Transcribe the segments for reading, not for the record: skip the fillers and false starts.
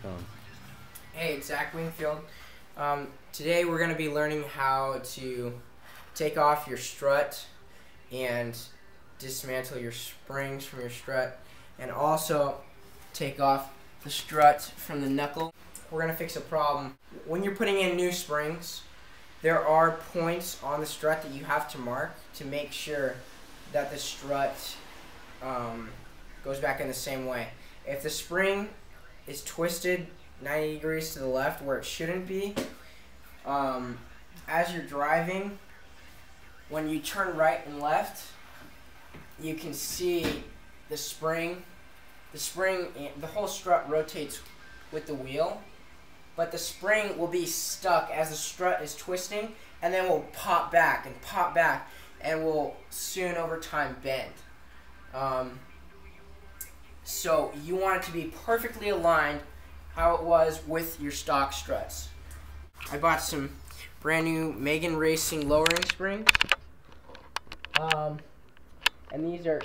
Tom. Hey, it's Zach Wingfield. Today we're going to be learning how to take off your strut and dismantle your springs from your strut, and also take off the strut from the knuckle. We're going to fix a problem. When you're putting in new springs, there are points on the strut that you have to mark to make sure that the strut goes back in the same way. If the spring is twisted 90 degrees to the left where it shouldn't be, as you're driving, when you turn right and left, you can see the spring. The whole strut rotates with the wheel, but the spring will be stuck as the strut is twisting, and then will pop back, and will soon over time bend. So you want it to be perfectly aligned how it was with your stock struts. I bought some brand new Megan Racing lowering springs. And these are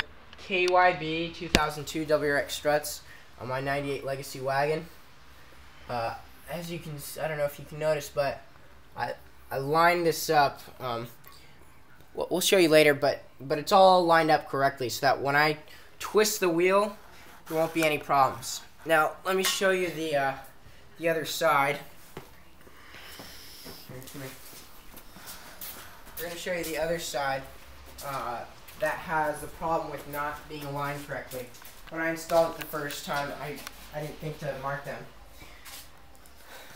KYB 2002 WRX struts on my 98 Legacy wagon. As you can, I don't know if you can notice, but I lined this up. We'll show you later, but it's all lined up correctly so that when I twist the wheel, there won't be any problems. Now, let me show you the other side. We're going to show you the other side that has the problem with not being aligned correctly. When I installed it the first time, I didn't think to mark them.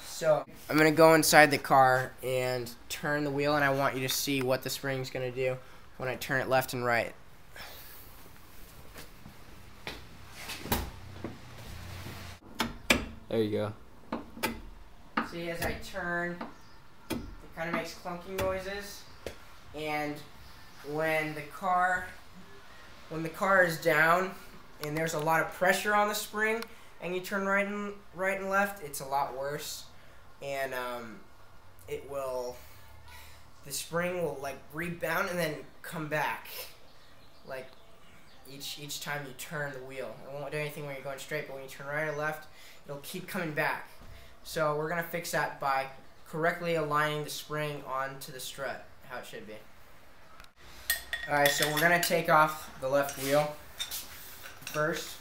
So I'm going to go inside the car and turn the wheel, and I want you to see what the spring's going to do when I turn it left and right. There you go. See, as I turn, it kind of makes clunking noises, and when the car is down and there's a lot of pressure on the spring, and you turn right and left, it's a lot worse, and the spring will like rebound and then come back, like each time you turn the wheel. It won't do anything when you're going straight, but when you turn right or left, it'll keep coming back. So we're going to fix that by correctly aligning the spring onto the strut, how it should be. Alright, so we're going to take off the left wheel first.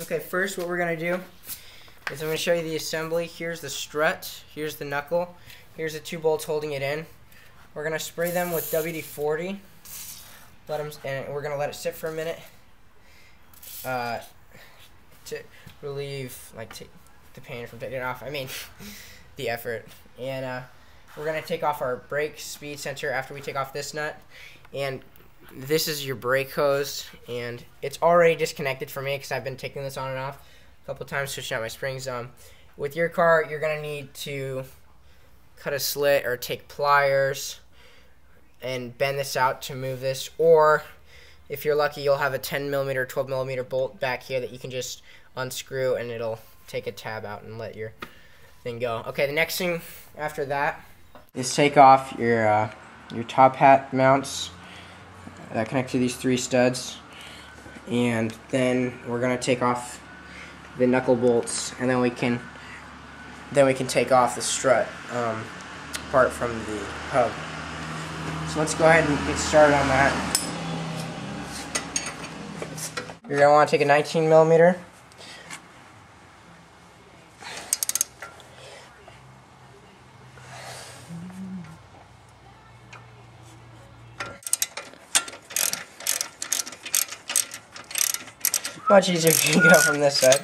Okay, first what we're going to do is I'm going to show you the assembly. Here's the strut, here's the knuckle, here's the two bolts holding it in. We're going to spray them with WD-40, and we're going to let it sit for a minute to relieve the pain from taking it off. I mean, the effort. And we're going to take off our brake speed sensor after we take off this nut. And this is your brake hose, and it's already disconnected for me because I've been taking this on and off a couple times, switching out my springs. With your car, you're going to need to cut a slit or take pliers and bend this out to move this, or if you're lucky, you'll have a 10mm, 12mm bolt back here that you can just unscrew, and it'll take a tab out and let your thing go. Okay, the next thing after that is take off your top hat mounts that connect to these three studs, and then we're going to take off the knuckle bolts, and then we can take off the strut apart from the hub. So let's go ahead and get started on that. You're going to want to take a 19mm. Much easier if you go from this side.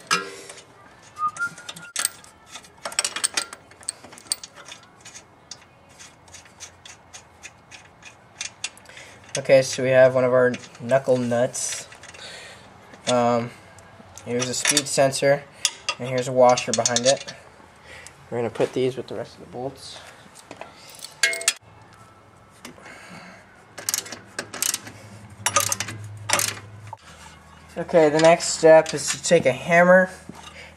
Okay, so we have one of our knuckle nuts. Here's a speed sensor, and here's a washer behind it. We're going to put these with the rest of the bolts. Okay, the next step is to take a hammer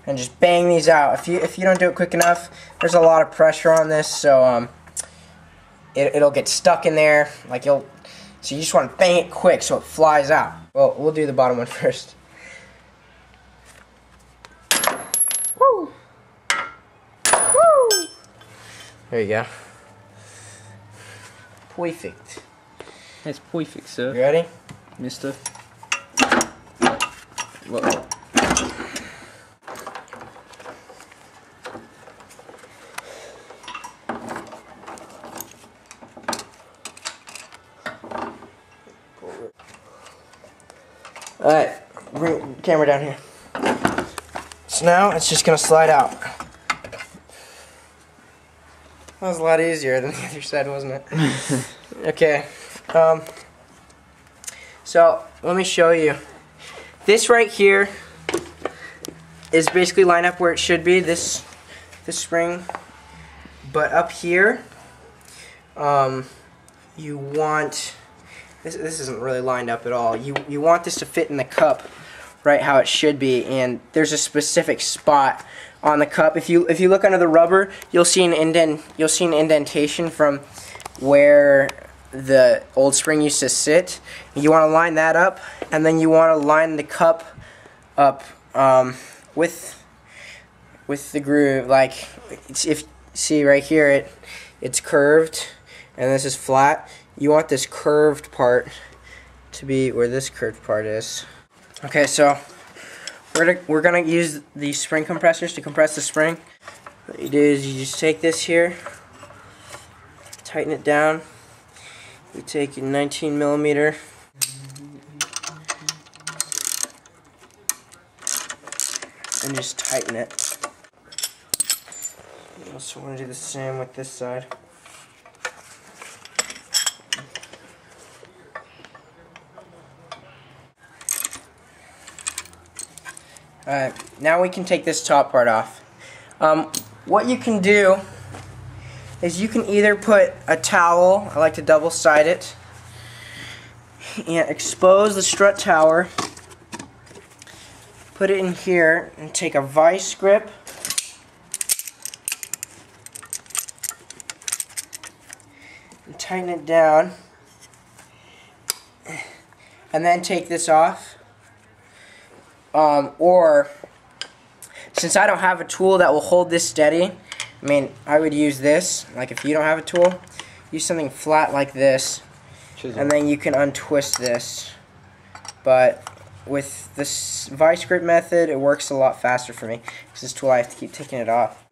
and just bang these out. If you don't do it quick enough, there's a lot of pressure on this, so it'll get stuck in there. So you just want to bang it quick so it flies out. Well, we'll do the bottom one first. Woo! Woo! There you go. Perfect. That's perfect, sir. You ready? Mister. Whoa. Alright, bring the camera down here. So now it's just going to slide out. That was a lot easier than the other side, wasn't it? Okay. So let me show you. This right here is basically lined up where it should be. This spring, but up here, you want this isn't really lined up at all. You want this to fit in the cup, right how it should be, and there's a specific spot on the cup. If you look under the rubber, you'll see an indentation from where the old spring used to sit. You want to line that up, and then you want to line the cup up with the groove. Like, see right here, it's curved, and this is flat. You want this curved part to be where this curved part is. Okay, so we're gonna use the spring compressors to compress the spring. What you do is you just take this here, tighten it down. You take a 19mm, and just tighten it. You also want to do the same with this side. Alright, now we can take this top part off. What you can do is you can either put a towel, I like to double side it, and expose the strut tower, put it in here, and take a vice grip, and tighten it down, and then take this off. Or, since I don't have a tool that will hold this steady, I would use this. Like, if you don't have a tool, use something flat like this, chisel, and then you can untwist this. But with this vice grip method, it works a lot faster for me, because this tool I have to keep taking it off.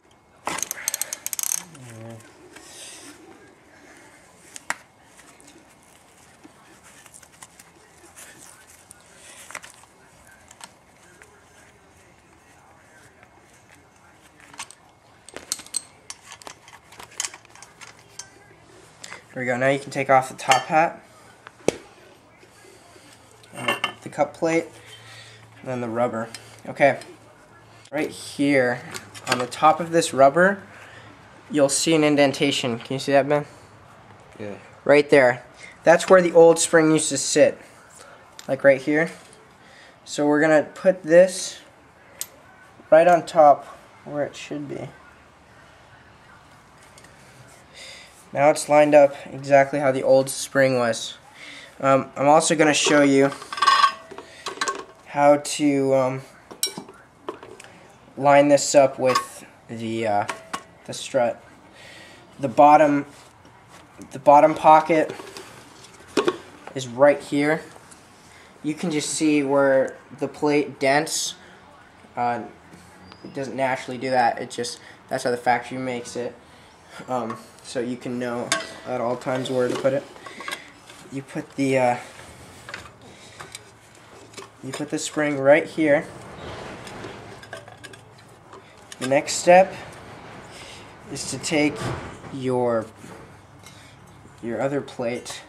There we go. Now you can take off the top hat, the cup plate, and then the rubber. Okay, right here on the top of this rubber, you'll see an indentation. Can you see that, Ben? Yeah. Right there. That's where the old spring used to sit, like right here. So we're gonna put this right on top where it should be. Now it's lined up exactly how the old spring was. I'm also going to show you how to line this up with the strut. The bottom pocket is right here. You can just see where the plate dents. It doesn't naturally do that. That's how the factory makes it. So you can know at all times where to put it. You put the spring right here. The next step is to take your other plate